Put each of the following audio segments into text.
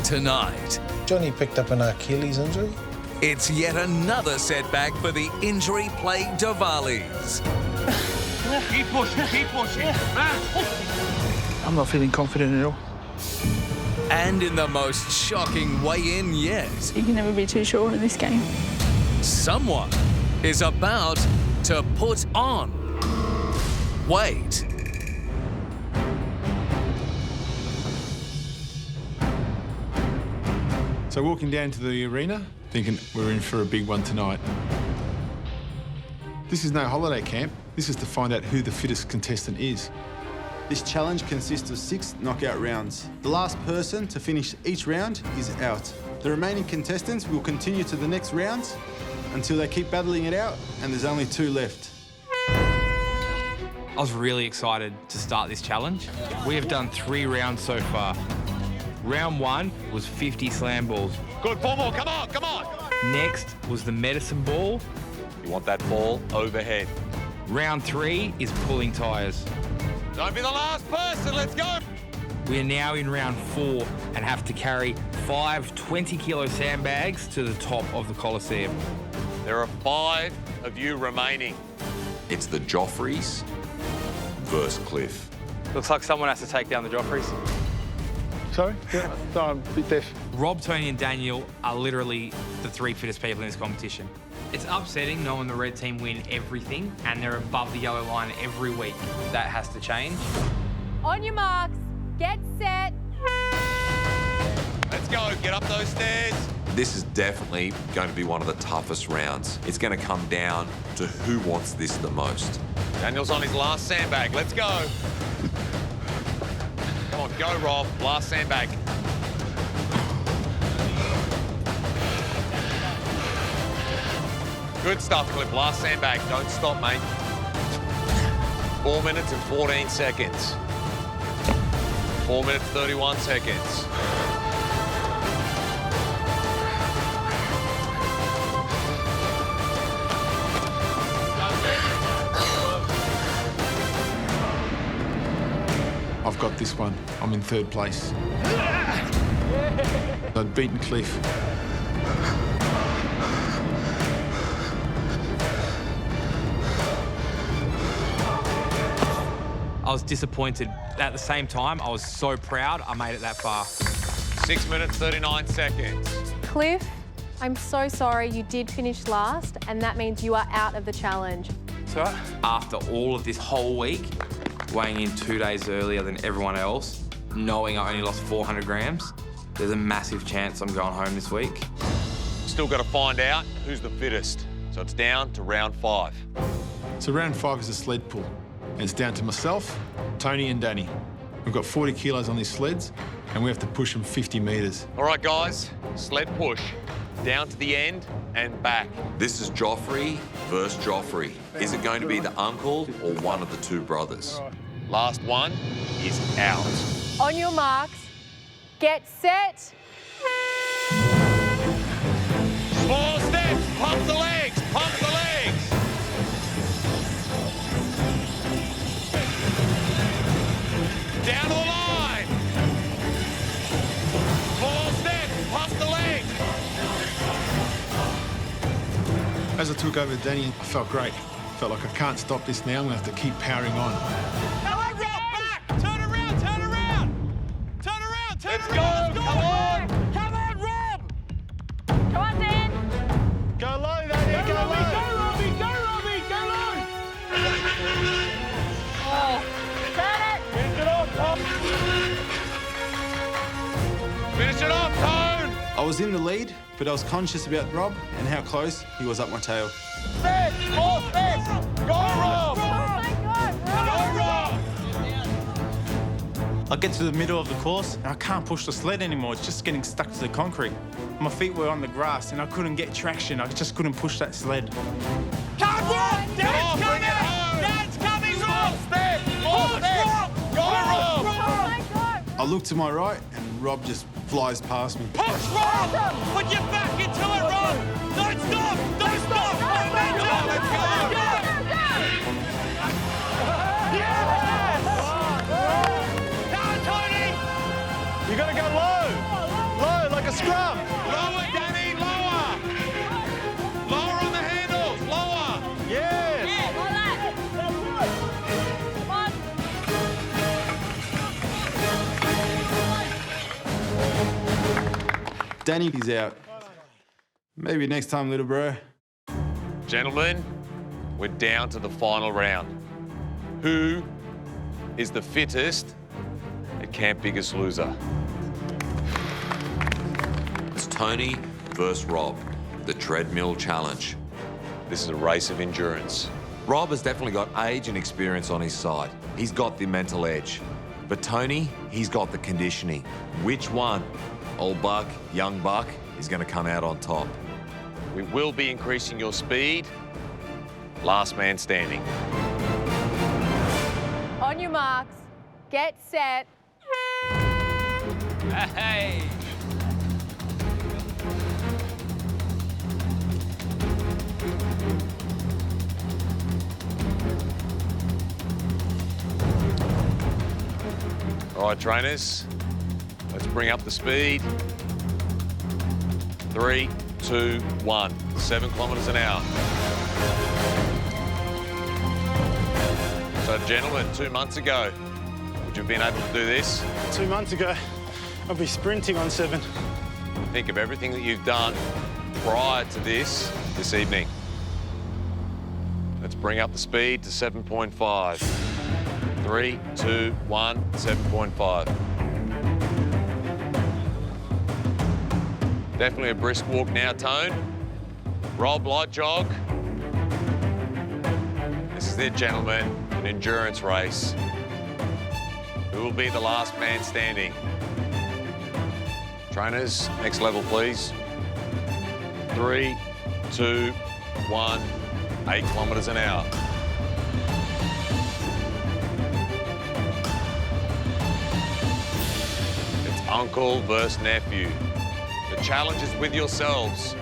tonight. Johnny picked up an Achilles injury. It's yet another setback for the injury-plagued Diwalis. Keep pushing. I'm not feeling confident at all. And in the most shocking weigh-in yet, You can never be too sure in this game. someone is about to put on weight. So walking down to the arena, thinking we're in for a big one tonight. This is no holiday camp. This is to find out who the fittest contestant is. This challenge consists of 6 knockout rounds. The last person to finish each round is out. The remaining contestants will continue to the next rounds until they keep battling it out, and there's only 2 left. I was really excited to start this challenge. We have done 3 rounds so far. Round 1 was 50 slam balls. Good, 4 more, come on. Next was the medicine ball. You want that ball overhead. Round 3 is pulling tyres. Don't be the last person, let's go. We are now in round 4 and have to carry 5 20-kilo sandbags to the top of the Coliseum. There are 5 of you remaining. It's the Joffreys versus Cliff. Looks like someone has to take down the Joffreys. Sorry? Yeah, no, I'm a bit deaf. Rob, Tony and Daniel are literally the 3 fittest people in this competition. It's upsetting knowing the red team win everything and they're above the yellow line every week. That has to change. On your marks, get set. Let's go, get up those stairs. This is definitely going to be one of the toughest rounds. It's going to come down to who wants this the most. Daniel's on his last sandbag, let's go. Come on, go Rob, last sandbag. Good stuff, Cliff, last sandbag, don't stop, mate. 4 minutes and 14 seconds. 4 minutes, 31 seconds. I've got this one. I'm in 3rd place. I'd beaten Cliff. I was disappointed. At the same time, I was so proud I made it that far. 6 minutes, 39 seconds. Cliff, I'm so sorry you did finish last, and that means you are out of the challenge. So after all of this whole week, weighing in 2 days earlier than everyone else, knowing I only lost 400 grams, there's a massive chance I'm going home this week. Still got to find out who's the fittest. So it's down to round 5. So round 5 is a sled pull. And it's down to myself, Tony and Danny. We've got 40 kilos on these sleds and we have to push them 50 metres. All right, guys, sled push. Down to the end and back. This is Joffrey versus Joffrey. Is it going to be the uncle or one of the 2 brothers? Last one is out. On your marks, get set. Small steps, pump the legs, pump the legs. Down the line. Small steps, pump the legs. As I took over Danny, I felt great. Felt like I can't stop this now. I'm going to have to keep powering on. Come on, Rob, back. Turn around, turn around. Turn around, turn around. Let's go, come on. Come on, Rob. Come on, Dan. Go low, Danny, go low. Go, Robbie, go low. Oh, turn it. Finish it off, Tom. Finish it off, Tone. I was in the lead, but I was conscious about Rob and how close he was up my tail. Steps, 4 steps. Go, Rob. Oh, my God, Go, Rob. I get to the middle of the course and I can't push the sled anymore. It's just getting stuck to the concrete. My feet were on the grass and I couldn't get traction. I just couldn't push that sled. Come on, Dad's coming. Dad's coming, Rob. Step, 4 steps. Go, Rob. Oh, my God. I look to my right and Rob just flies past me. Push, Rob. Put your back into it, Rob. Don't stop. Don't stop. Momentum. Let's go. You got to go low. Low, a scrum. Lower, Danny, lower. Lower on the handles, lower. Yes. Danny is out. Maybe next time, little bro. Gentlemen, we're down to the final round. Who is the fittest at Camp Biggest Loser? It's Tony versus Rob, the treadmill challenge. This is a race of endurance. Rob has definitely got age and experience on his side. He's got the mental edge. But Tony, he's got the conditioning. Which one, old buck, young buck, is going to come out on top? We will be increasing your speed. Last man standing. On your marks, get set. Hey! All right, trainers, let's bring up the speed. 3, 2, 1. 7 kilometres an hour. So, gentlemen, 2 months ago, would you have been able to do this? 2 months ago, I'll be sprinting on 7. Think of everything that you've done prior to this evening. Let's bring up the speed to 7.5. 3, 2, 1, 7.5. Definitely a brisk walk now, Tone. Rob, light jog. This is it, gentlemen, an endurance race. Who will be the last man standing? Trainers, next level, please. 3, 2, 1, 8 kilometres an hour. It's uncle versus nephew. The challenge is with yourselves.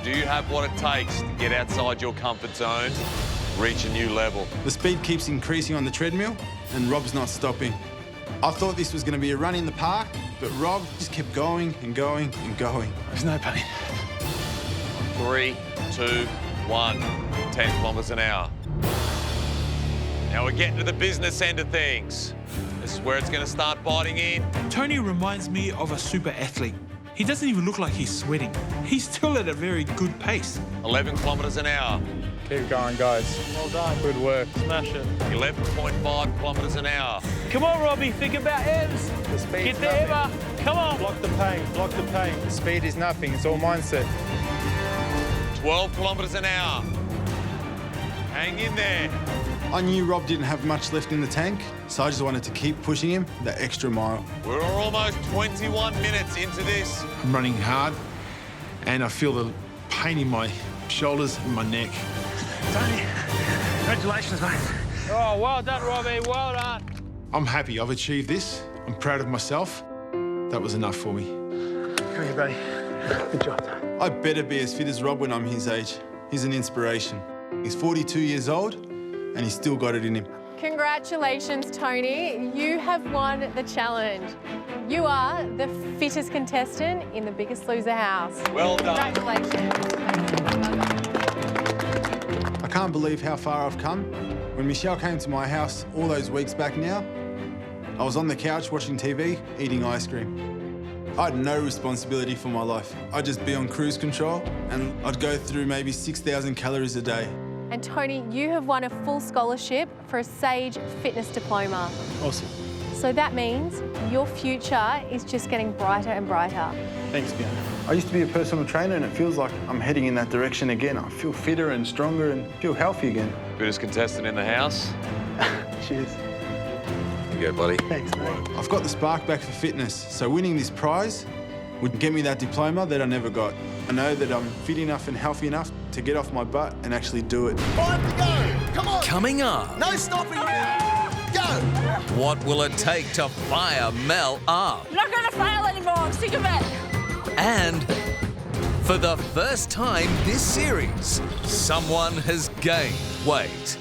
Do you have what it takes to get outside your comfort zone, reach a new level? The speed keeps increasing on the treadmill, and Rob's not stopping. I thought this was going to be a run in the park, but Rob just kept going and going and going. There's no pain. 3, 2, 1, 10 kilometres an hour. Now we're getting to the business end of things. This is where it's going to start biting in. Tony reminds me of a super athlete. He doesn't even look like he's sweating. He's still at a very good pace. 11 kilometres an hour. Keep going, guys. Well done. Good work. Smash it. 11.5 kilometres an hour. Come on, Robbie, think about Evs. The speed. Get the Emma. Come on. Block the pain. Block the pain. The speed is nothing. It's all mindset. 12 kilometres an hour. Hang in there. I knew Rob didn't have much left in the tank, so I just wanted to keep pushing him that extra mile. We're almost 21 minutes into this. I'm running hard, and I feel the pain in my shoulders and my neck. Tony, congratulations, mate. Oh, well done, Robbie. Well done. I'm happy I've achieved this. I'm proud of myself. That was enough for me. Come here, buddy. Good job, Tony. I better be as fit as Rob when I'm his age. He's an inspiration. He's 42 years old, and he's still got it in him. Congratulations, Tony. You have won the challenge. You are the fittest contestant in the Biggest Loser house. Well done. Congratulations. I can't believe how far I've come. When Michelle came to my house all those weeks back now, I was on the couch watching TV, eating ice cream. I had no responsibility for my life. I'd just be on cruise control, and I'd go through maybe 6,000 calories a day. And Tony, you have won a full scholarship for a Sage Fitness Diploma. Awesome. So that means your future is just getting brighter and brighter. Thanks, Fiona. I used to be a personal trainer, and it feels like I'm heading in that direction again. I feel fitter and stronger and feel healthy again. Fittest contestant in the house. Cheers. Here you go, buddy. Thanks, mate. I've got the spark back for fitness, so winning this prize would get me that diploma that I never got. I know that I'm fit enough and healthy enough to get off my butt and actually do it. 5 to go. Come on. Coming up. No stopping now. Go. What will it take to fire Mel up? I'm not going to fail anymore. I'm sick of it. And for the first time this series, someone has gained weight.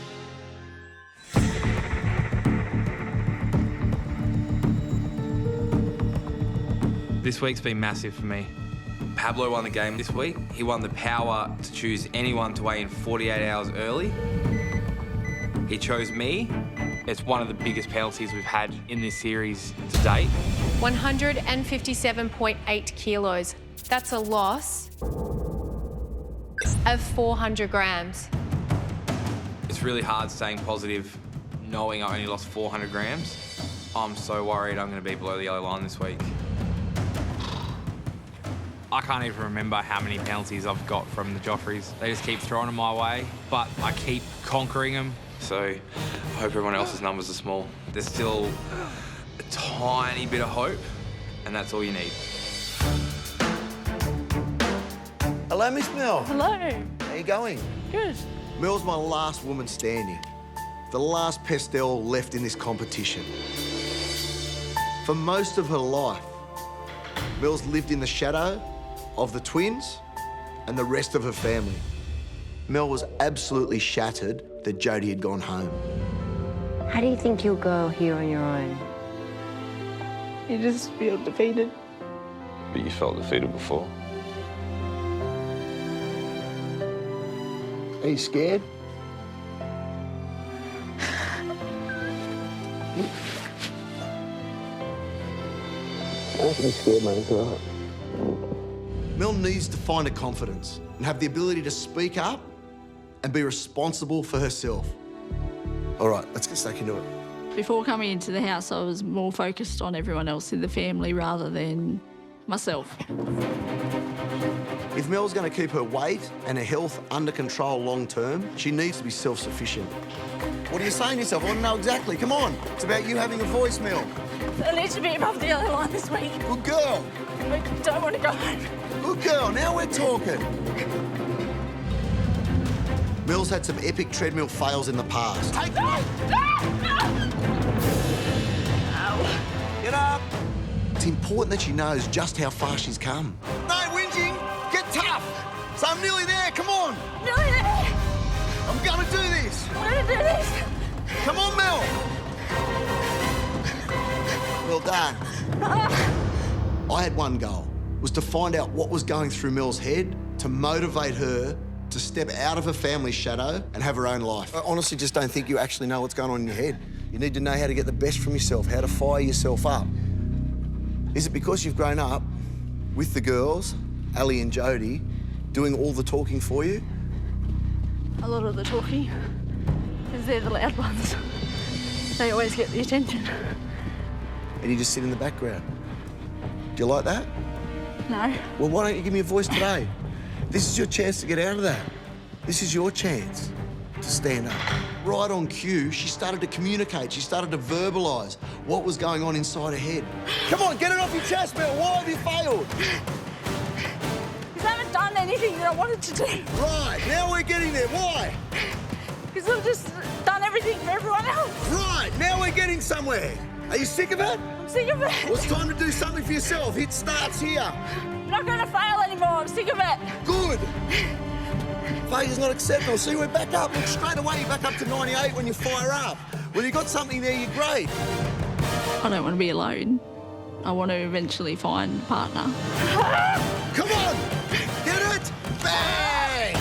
This week's been massive for me. Pablo won the game this week. He won the power to choose anyone to weigh in 48 hours early. He chose me. It's one of the biggest penalties we've had in this series to date. 157.8 kilos. That's a loss of 400 grams. It's really hard staying positive knowing I only lost 400 grams. I'm so worried I'm going to be below the yellow line this week. I can't even remember how many penalties I've got from the Joffreys. They just keep throwing them my way, but I keep conquering them. So I hope everyone else's numbers are small. There's still a tiny bit of hope, and that's all you need. Hello, Miss Mel. Hello. How you going? Good. Mel's my last woman standing. The last pestel left in this competition. For most of her life, Mel's lived in the shadow of the twins and the rest of her family. Mel was absolutely shattered that Jodie had gone home. How do you think you'll go here on your own? You just feel defeated. But you felt defeated before. Are you scared? Don't be scared, mate. It's all right. Mel needs to find her confidence and have the ability to speak up and be responsible for herself. All right, let's get stuck into it. Before coming into the house, I was more focused on everyone else in the family rather than myself. If Mel's going to keep her weight and her health under control long term, she needs to be self-sufficient. What are you saying to yourself? I want to know exactly. Come on. It's about you having a voice, Mel. I need to be above the yellow line this week. Good girl. I don't want to go home. Good girl. Now we're talking. Mel's had some epic treadmill fails in the past. Take it. Get up. It's important that she knows just how far she's come. No whinging. Get tough. So I'm nearly there. Come on. Nearly there. I'm going to do this. I'm going to do this. Come on, Mel. Well done. I had one goal, was to find out what was going through Mel's head to motivate her to step out of her family's shadow and have her own life. I honestly just don't think you actually know what's going on in your head. You need to know how to get the best from yourself, how to fire yourself up. Is it because you've grown up with the girls, Ali and Jodie, doing all the talking for you? A lot of the talking, because they're the loud ones. They always get the attention. And you just sit in the background. Do you like that? No. Well, why don't you give me a voice today? This is your chance to get out of that. This is your chance to stand up. Right on cue, she started to communicate. She started to verbalise what was going on inside her head. Come on, get it off your chest, Mel. Why have you failed? Because I haven't done anything that I wanted to do. Right, now we're getting there. Why? Because I've just done everything for everyone else. Right, now we're getting somewhere. Are you sick of it? I'm sick of it. Well, it's time to do something for yourself. It starts here. I'm not going to fail anymore. I'm sick of it. Good. Failure's not acceptable. See, we're back up. Look, straight away, you're back up to 98 when you fire up. When you've got something there, you're great. I don't want to be alone. I want to eventually find a partner. Come on! Get it? Bang!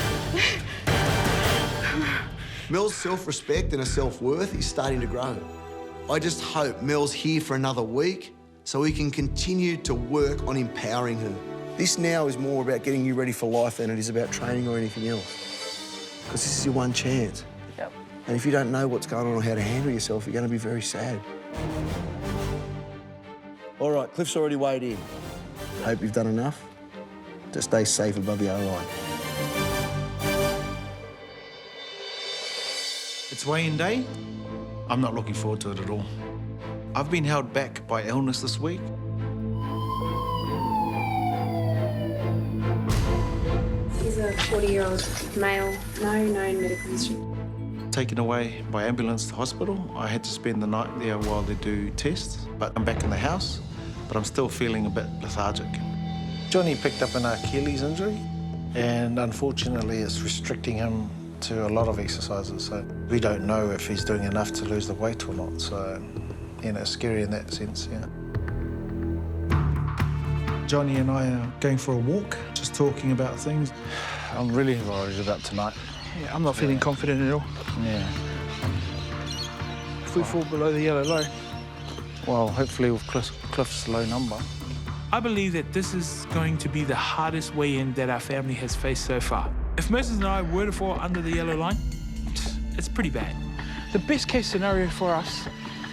Mel's self-respect and her self-worth is starting to grow. I just hope Mel's here for another week so we can continue to work on empowering her. This now is more about getting you ready for life than it is about training or anything else. Because this is your one chance. Yep. And if you don't know what's going on or how to handle yourself, you're going to be very sad. All right, Cliff's already weighed in. Hope you've done enough to stay safe above the O-line. It's weigh-in day. I'm not looking forward to it at all. I've been held back by illness this week. He's a 40-year-old male, no known medical history. Taken away by ambulance to hospital. I had to spend the night there while they do tests, but I'm back in the house, but I'm still feeling a bit lethargic. Johnny picked up an Achilles injury, and unfortunately it's restricting him to a lot of exercises, so we don't know if he's doing enough to lose the weight or not, so, you know, scary in that sense, yeah. Johnny and I are going for a walk, just talking about things. I'm really worried about tonight. Yeah, I'm not feeling confident at all. Yeah. If we fall below the yellow line. Well, hopefully with Cliff's low number. I believe that this is going to be the hardest weigh-in that our family has faced so far. If Moses and I were to fall under the yellow line, it's pretty bad. The best case scenario for us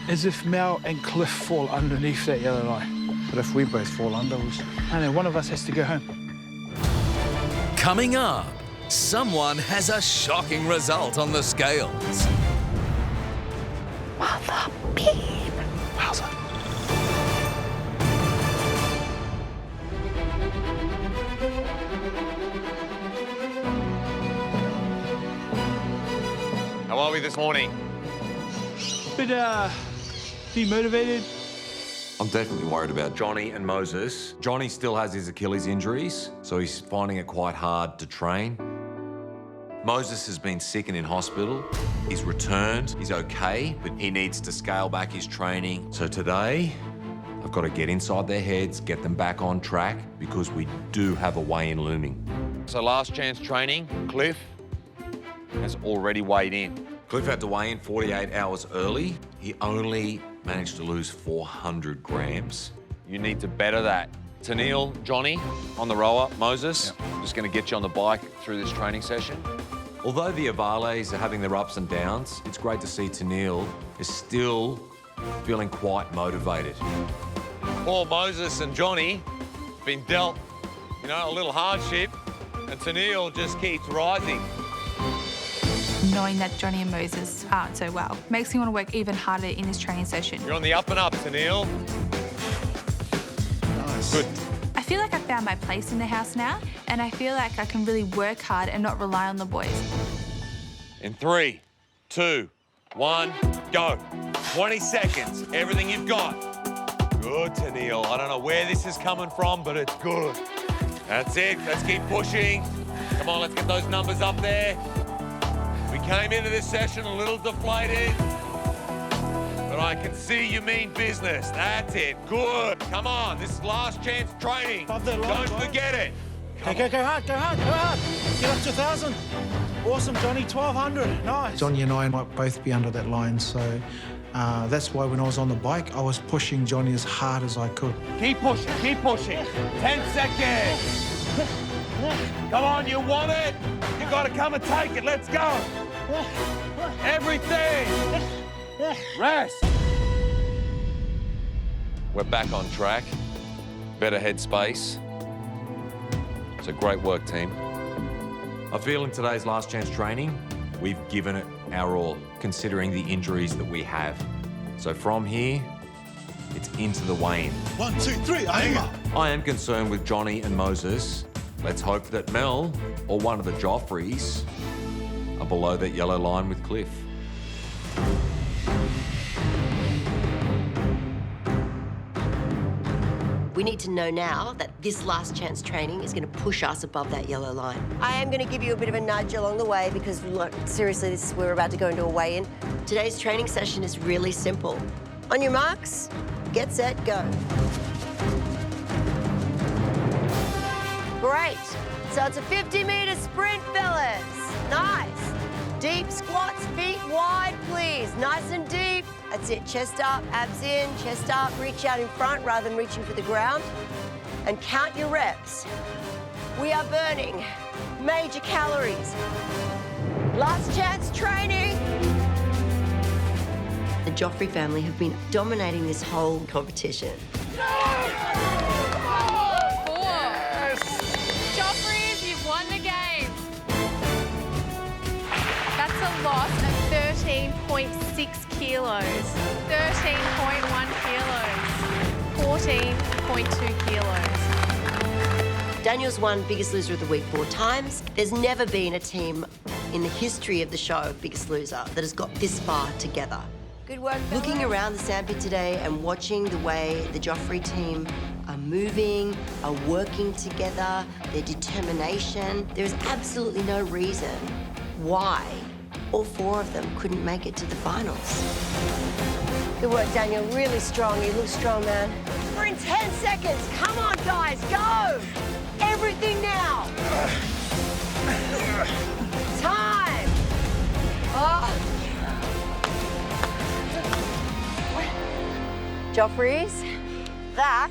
is if Mel and Cliff fall underneath that yellow line. But if we both fall under, I know one of us has to go home. Coming up, someone has a shocking result on the scales. Mother beep. Wowza. How are we this morning? Bit demotivated. I'm definitely worried about Johnny and Moses. Johnny still has his Achilles injuries, so he's finding it quite hard to train. Moses has been sick and in hospital. He's returned, he's okay, but he needs to scale back his training. So today, I've got to get inside their heads, get them back on track, because we do have a weigh-in looming. So last chance training, Cliff has already weighed in. Cliff had to weigh in 48 hours early. He only managed to lose 400 grams. You need to better that. Tennille, Johnny on the rower, Moses, just going to get you on the bike through this training session. Although the Avales are having their ups and downs, it's great to see Tennille is still feeling quite motivated. Poor Moses and Johnny been dealt, a little hardship, and Tennille just keeps rising. Knowing that Johnny and Moses aren't so well makes me want to work even harder in this training session. You're on the up and up, Tennille. Nice. Good. I feel like I found my place in the house now, and I feel like I can really work hard and not rely on the boys. In 3, 2, 1, go. 20 seconds, everything you've got. Good, Tennille. I don't know where this is coming from, but it's good. That's it, let's keep pushing. Come on, let's get those numbers up there. We came into this session a little deflated, but I can see you mean business. That's it, good. Come on, this is last chance training. Don't forget it. Go hard, go hard, go hard. Get up to 1,000. Awesome, Johnny, 1,200, nice. Johnny and I might both be under that line, so that's why when I was on the bike, I was pushing Johnny as hard as I could. Keep pushing, keep pushing. 10 seconds. Come on, you want it? You gotta come and take it, let's go. Everything. Rest. We're back on track. Better headspace. So great work, team. I feel in today's last chance training, we've given it our all, considering the injuries that we have. So from here, it's into the weigh-in. 1, 2, 3, aim up. I am concerned with Johnny and Moses. Let's hope that Mel or one of the Joffreys are below that yellow line with Cliff. We need to know now that this last chance training is going to push us above that yellow line. I am going to give you a bit of a nudge along the way because, look, seriously, we're about to go into a weigh-in. Today's training session is really simple. On your marks, get set, go. Great. So it's a 50-meter sprint, fellas. Nice. Deep squats, feet wide, please. Nice and deep. That's it. Chest up, abs in, chest up. Reach out in front rather than reaching for the ground. And count your reps. We are burning major calories. Last chance training. The Joffrey family have been dominating this whole competition. Loss of 13.6 kilos, 13.1 kilos, 14.2 kilos. Daniel's won Biggest Loser of the Week 4 times. There's never been a team in the history of the show, Biggest Loser, that has got this far together. Good work, fellas. Looking around the sandpit today and watching the way the Joffrey team are moving, are working together, their determination, there's absolutely no reason why all 4 of them couldn't make it to the finals. Good work, Daniel. Really strong. You look strong, man. over in 10 seconds. Come on, guys, go! Everything now. Time. Oh. Joffreys, that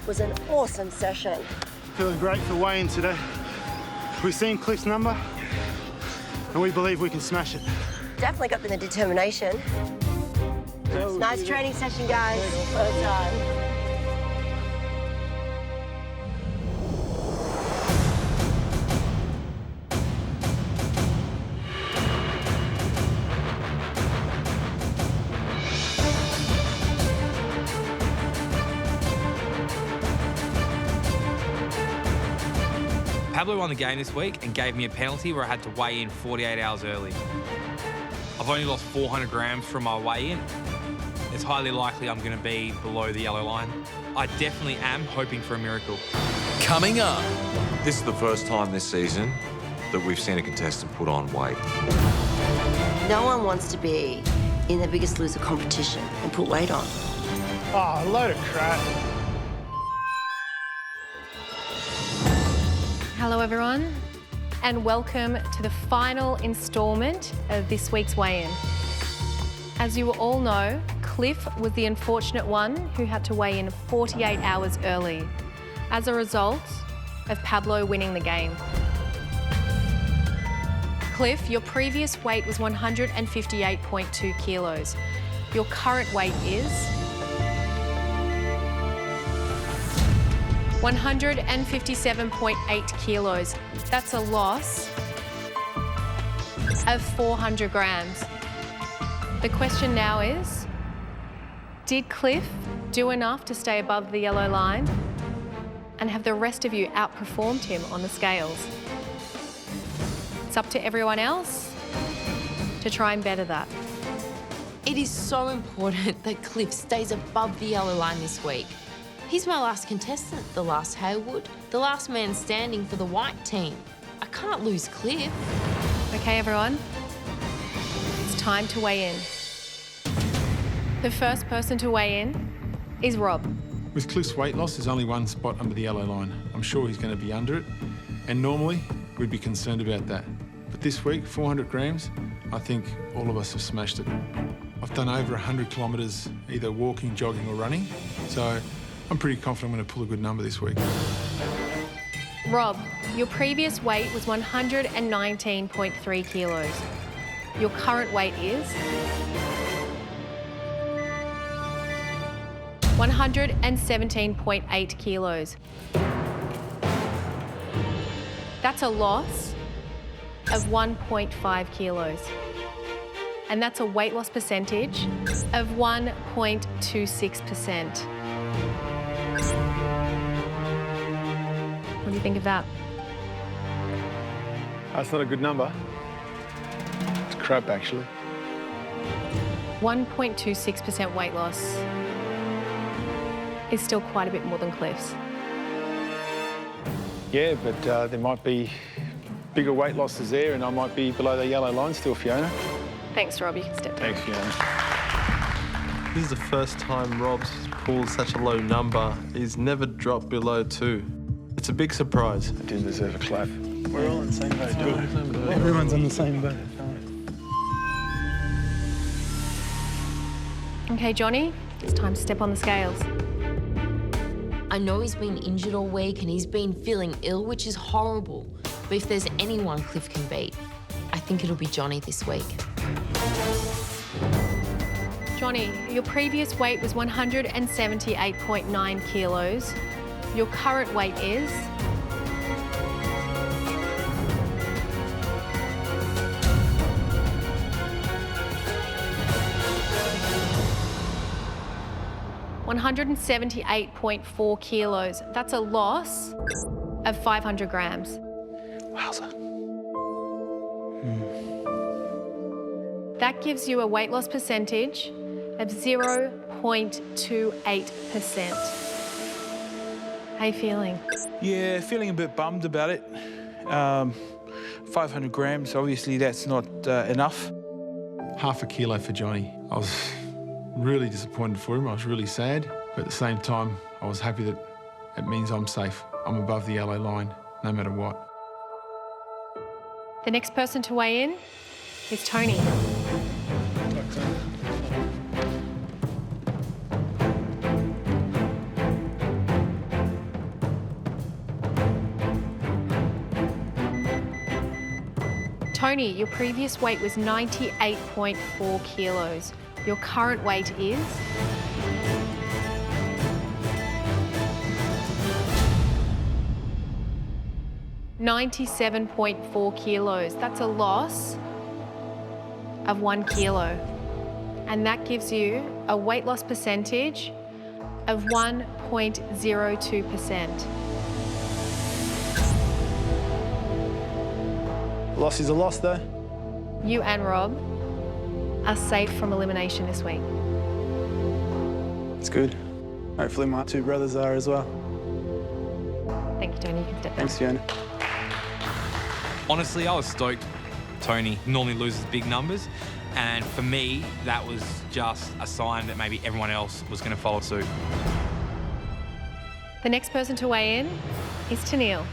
was an awesome session. Feeling great for weigh-in today. We've seen Cliff's number, and we believe we can smash it. Definitely got the determination. Nice training session, guys. Well done. Pablo won the game this week and gave me a penalty where I had to weigh in 48 hours early. I've only lost 400 grams from my weigh-in. It's highly likely I'm going to be below the yellow line. I definitely am hoping for a miracle. Coming up. This is the first time this season that we've seen a contestant put on weight. No one wants to be in the Biggest Loser competition and put weight on. Oh, a load of crap. Hello everyone, and welcome to the final instalment of this week's weigh-in. As you all know, Cliff was the unfortunate one who had to weigh in 48 hours early as a result of Pablo winning the game. Cliff, your previous weight was 158.2 kilos. Your current weight is 157.8 kilos. That's a loss of 400 grams. The question now is, did Cliff do enough to stay above the yellow line? And have the rest of you outperformed him on the scales? It's up to everyone else to try and better that. It is so important that Cliff stays above the yellow line this week. He's my last contestant, the last Haywood, the last man standing for the white team. I can't lose Cliff. Okay, everyone, it's time to weigh in. The first person to weigh in is Rob. With Cliff's weight loss, there's only one spot under the yellow line. I'm sure he's going to be under it, and normally we'd be concerned about that. But this week, 400 grams, I think all of us have smashed it. I've done over 100 kilometres, either walking, jogging or running, so I'm pretty confident I'm going to pull a good number this week. Rob, your previous weight was 119.3 kilos. Your current weight is 117.8 kilos. That's a loss of 1.5 kilos. And that's a weight loss percentage of 1.26%. What do you think of that? That's not a good number. It's crap, actually. 1.26% weight loss is still quite a bit more than Cliff's. Yeah, but there might be bigger weight losses there, and I might be below the yellow line still, Fiona. Thanks, Rob. You can step down. Thanks, Fiona. This is the first time Rob's pulled such a low number. He's never dropped below 2. It's a big surprise. I didn't deserve a clap. We're all on the same boat. Everyone's on the same boat. Okay, Johnny, it's time to step on the scales. I know he's been injured all week and he's been feeling ill, which is horrible. But if there's anyone Cliff can beat, I think it'll be Johnny this week. Johnny, your previous weight was 178.9 kilos. Your current weight is 178.4 kilos. That's a loss of 500 grams. Wowza. That gives you a weight loss percentage of 0.28%. How you feeling? Yeah, feeling a bit bummed about it. 500 grams, obviously that's not enough. Half a kilo for Johnny. I was really disappointed for him. I was really sad, but at the same time, I was happy that it means I'm safe. I'm above the yellow line, no matter what. The next person to weigh in is Tony. Tony, your previous weight was 98.4 kilos. Your current weight is? $97.4 kilos. That's a loss of 1 kilo. And that gives you a weight loss percentage of 1.02%. Loss is a loss, though. You and Rob are safe from elimination this week. It's good. Hopefully my two brothers are as well. Thank you, Tony. You can step down. Thanks, Fiona. Honestly, I was stoked. Tony normally loses big numbers, and for me, that was just a sign that maybe everyone else was going to follow suit. The next person to weigh in is Tennille.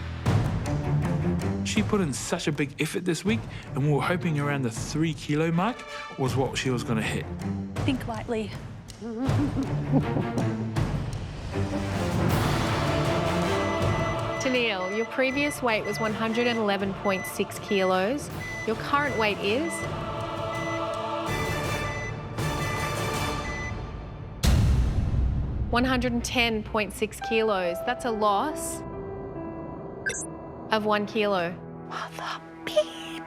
She put in such a big effort this week, and we were hoping around the 3 kilo mark was what she was going to hit. Think lightly. Tennille, your previous weight was 111.6 kilos. Your current weight is? $110.6 kilos. That's a loss of 1 kilo. Mother beep.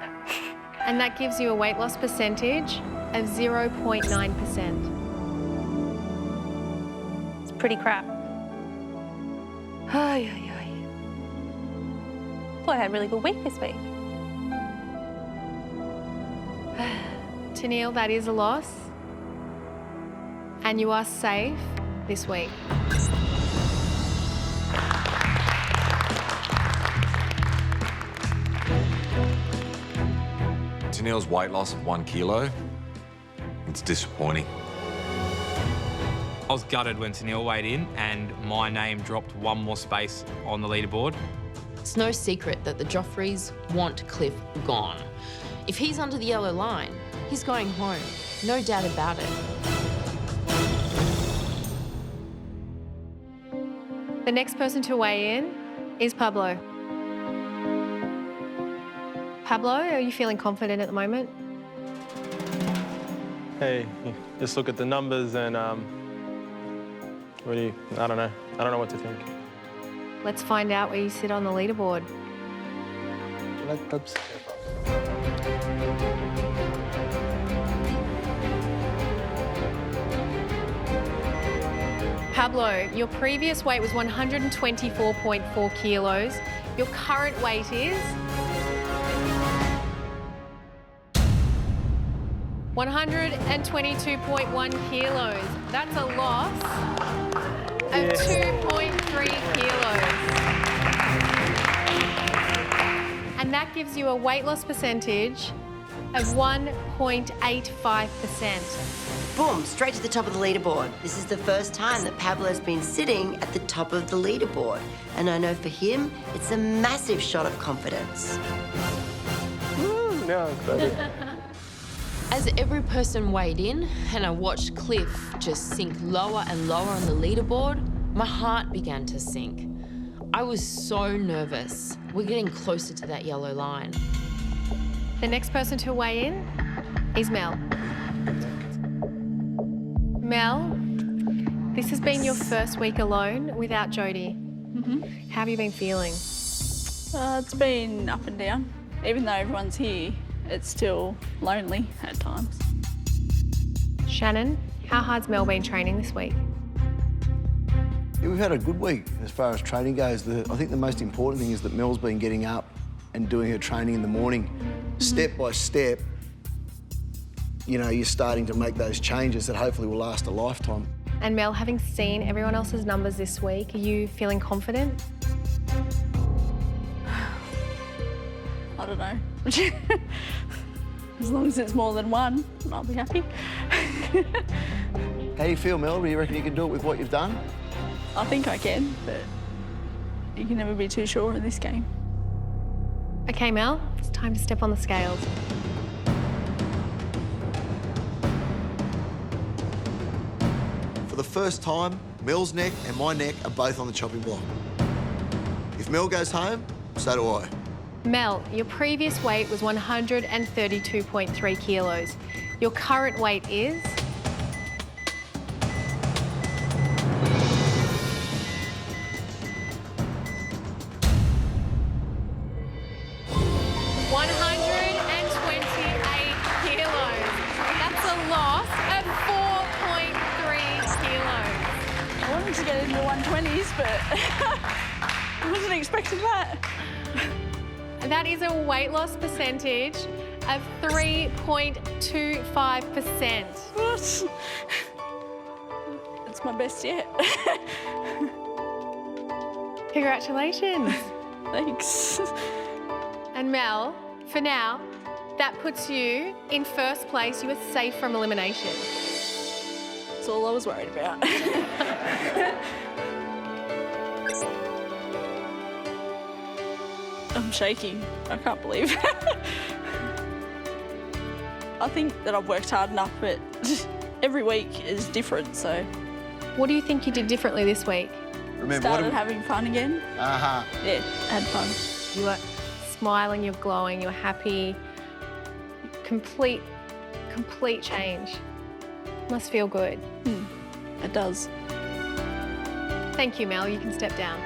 And that gives you a weight loss percentage of 0.9%. It's pretty crap. Ay, ay, ay. Thought I had a really good week this week. Tennille, that is a loss. And you are safe this week. Tennille's weight loss of 1 kilo, it's disappointing. I was gutted when Tennille weighed in and my name dropped one more space on the leaderboard. It's no secret that the Joffreys want Cliff gone. If he's under the yellow line, he's going home. No doubt about it. The next person to weigh in is Pablo. Pablo, are you feeling confident at the moment? Hey, just look at the numbers and I don't know. I don't know what to think. Let's find out where you sit on the leaderboard. Pablo, your previous weight was 124.4 kilos. Your current weight is? 122.1 kilos. That's a loss of 2.3 kilos. And that gives you a weight loss percentage of 1.85%. Boom, straight to the top of the leaderboard. This is the first time that Pablo's been sitting at the top of the leaderboard. And I know for him, it's a massive shot of confidence. Now I'm excited. As every person weighed in and I watched Cliff just sink lower and lower on the leaderboard, my heart began to sink. I was so nervous. We're getting closer to that yellow line. The next person to weigh in is Mel. Mel, this has been your first week alone without Jodie. How have you been feeling? It's been up and down. Even though everyone's here, it's still lonely at times. Shannan, how hard's Mel been training this week? Yeah, we've had a good week as far as training goes. I think the most important thing is that Mel's been getting up and doing her training in the morning. Step by step, you know, you're starting to make those changes that hopefully will last a lifetime. And Mel, having seen everyone else's numbers this week, are you feeling confident? I don't know. As long as it's more than one, I'll be happy. How do you feel, Mel? Do you reckon you can do it with what you've done? I think I can, but you can never be too sure in this game. Okay, Mel, it's time to step on the scales. For the first time, Mel's neck and my neck are both on the chopping block. If Mel goes home, so do I. Mel, your previous weight was 132.3 kilos. Your current weight is... 128 kilos. That's a loss of 4.3 kilos. I wanted to get into the 120s, but I wasn't expecting that. That is a weight loss percentage of 3.25%. What? It's my best yet. Congratulations. Thanks. And Mel, for now, that puts you in first place. You are safe from elimination. That's all I was worried about. I'm shaking. I can't believe it. I think that I've worked hard enough, but every week is different, so... What do you think you did differently this week? Started having fun again. Uh-huh. Yeah, had fun. You are smiling, you're glowing, you're happy. Complete change. Must feel good. It does. Thank you, Mel. You can step down.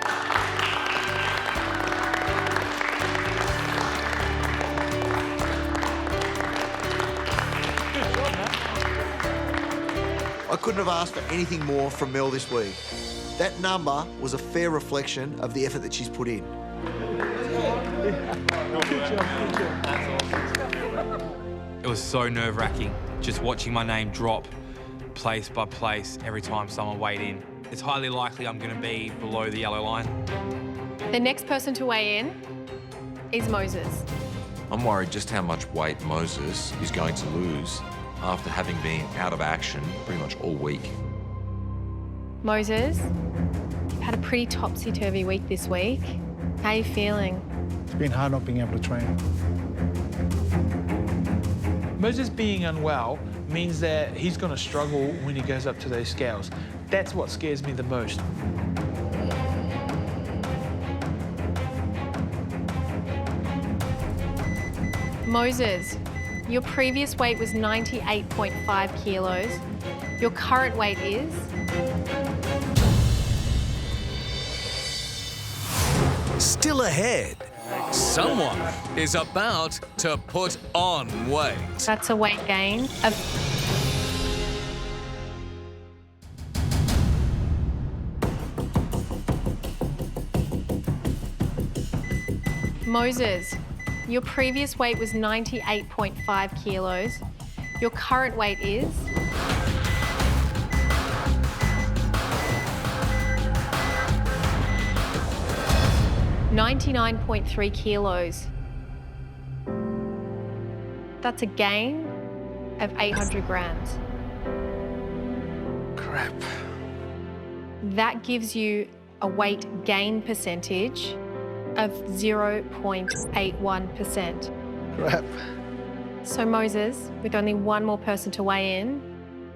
I couldn't have asked for anything more from Mel this week. That number was a fair reflection of the effort that she's put in. It was so nerve-wracking, just watching my name drop place by place every time someone weighed in. It's highly likely I'm going to be below the yellow line. The next person to weigh in is Moses. I'm worried just how much weight Moses is going to lose after having been out of action pretty much all week. Moses, you've had a pretty topsy-turvy week this week. How are you feeling? It's been hard not being able to train. Moses being unwell means that he's going to struggle when he goes up to those scales. That's what scares me the most. Moses, your previous weight was 98.5 kilos. Your current weight is... Still ahead, someone is about to put on weight. That's a weight gain of... Moses, your previous weight was 98.5 kilos. Your current weight is... 99.3 kilos. That's a gain of 800 grams. Crap. That gives you a weight gain percentage of 0.81%. Crap. So Moses, with only one more person to weigh in,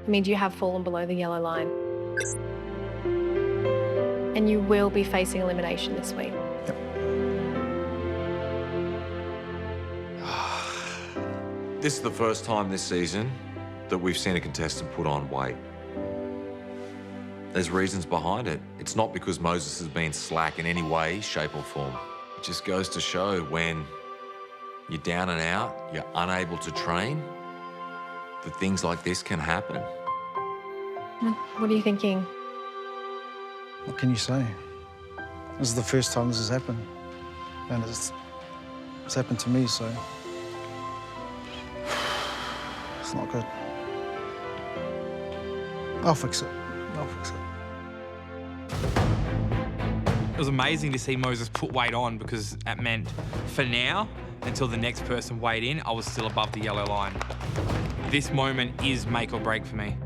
means you have fallen below the yellow line. And you will be facing elimination this week. This is the first time this season that we've seen a contestant put on weight. There's reasons behind it. It's not because Moses has been slack in any way, shape or form. It just goes to show when you're down and out, you're unable to train, that things like this can happen. What are you thinking? What can you say? This is the first time this has happened. And it's happened to me, so... It's not good. I'll fix it. I'll fix it. It was amazing to see Moses put weight on because that meant, for now, until the next person weighed in, I was still above the yellow line. This moment is make or break for me.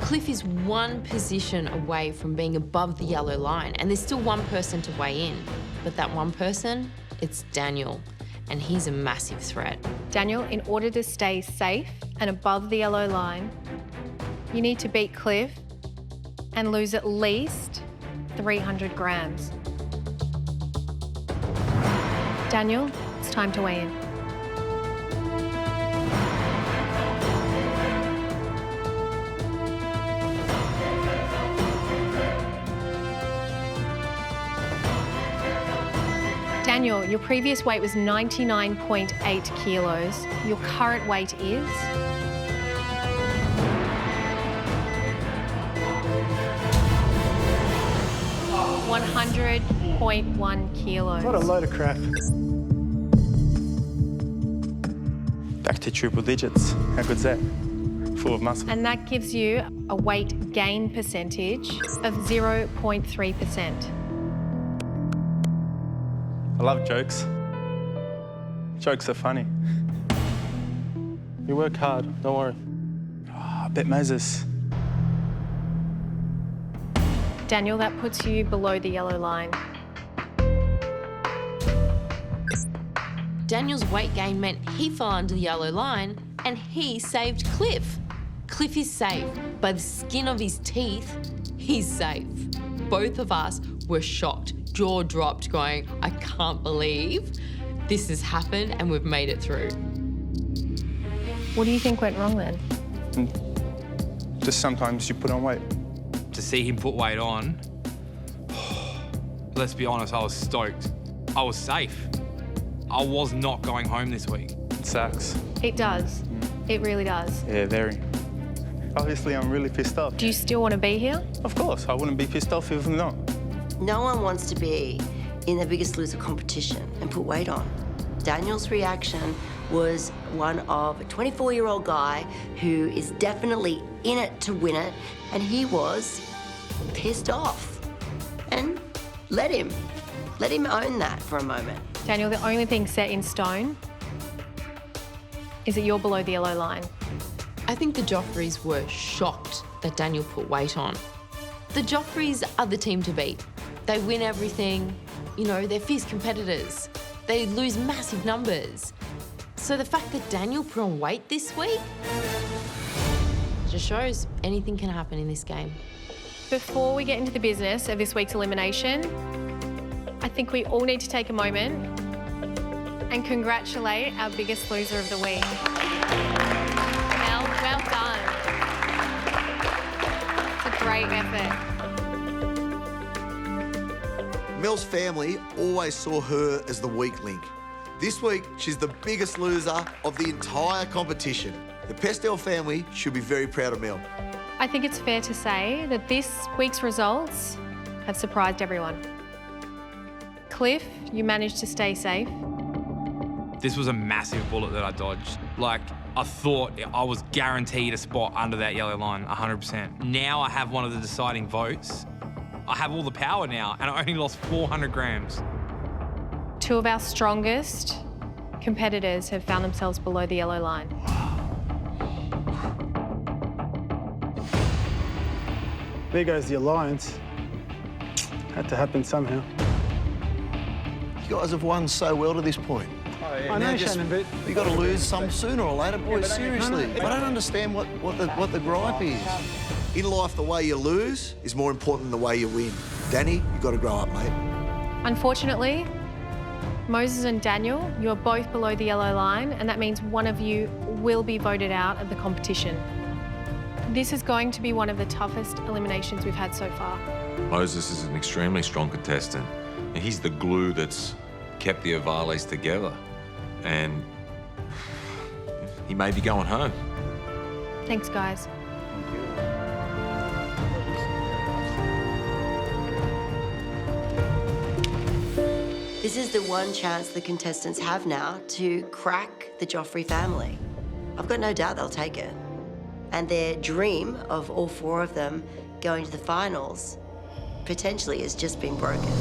Cliff is one position away from being above the yellow line, and there's still one person to weigh in. But that one person, it's Daniel, and he's a massive threat. Daniel, in order to stay safe and above the yellow line, you need to beat Cliff and lose at least 300 grams. Daniel, it's time to weigh in. Daniel, your previous weight was 99.8 kilos. Your current weight is? $100.1 kilos. What a load of crap. Back to triple digits. How good's that? Full of muscle. And that gives you a weight gain percentage of 0.3%. I love jokes. Jokes are funny. You work hard, don't worry. Oh, I bet Moses. Daniel, that puts you below the yellow line. Daniel's weight gain meant he fell under the yellow line and he saved Cliff. Cliff is safe. By the skin of his teeth, he's safe. Both of us were shocked, jaw dropped, going, I can't believe this has happened and we've made it through. What do you think went wrong then? Just sometimes you put on weight. To see him put weight on, let's be honest, I was stoked. I was safe. I was not going home this week. It sucks. It does. It really does. Yeah, very. Obviously, I'm really pissed off. Do you still want to be here? Of course, I wouldn't be pissed off if not. No one wants to be in the Biggest Loser competition and put weight on. Daniel's reaction was one of a 24-year-old guy who is definitely in it to win it, and he was pissed off. And let him own that for a moment. Daniel, the only thing set in stone is that you're below the yellow line. I think the Joffreys were shocked that Daniel put weight on. The Joffreys are the team to beat. They win everything. You know, they're fierce competitors. They lose massive numbers. So the fact that Daniel put on weight this week just shows anything can happen in this game. Before we get into the business of this week's elimination, I think we all need to take a moment and congratulate our biggest loser of the week. Mel, well done. It's a great effort. Mel's family always saw her as the weak link. This week, she's the biggest loser of the entire competition. The Pestel family should be very proud of Mel. I think it's fair to say that this week's results have surprised everyone. Cliff, you managed to stay safe. This was a massive bullet that I dodged. Like, I thought I was guaranteed a spot under that yellow line, 100%. Now I have one of the deciding votes. I have all the power now, and I only lost 400 grams. Two of our strongest competitors have found themselves below the yellow line. There goes the alliance. Had to happen somehow. You guys have won so well to this point. Oh, yeah. I know, Shannon, but you got to lose some sooner or later, boys. Seriously, I don't understand what the gripe is. In life, the way you lose is more important than the way you win. Danny, you got to grow up, mate. Unfortunately, Moses and Daniel, you are both below the yellow line, and that means one of you will be voted out of the competition. This is going to be one of the toughest eliminations we've had so far. Moses is an extremely strong contestant, and he's the glue that's kept the Ovales together. And he may be going home. Thanks, guys. This is the one chance the contestants have now to crack the Joffrey family. I've got no doubt they'll take it. And their dream of all four of them going to the finals potentially has just been broken.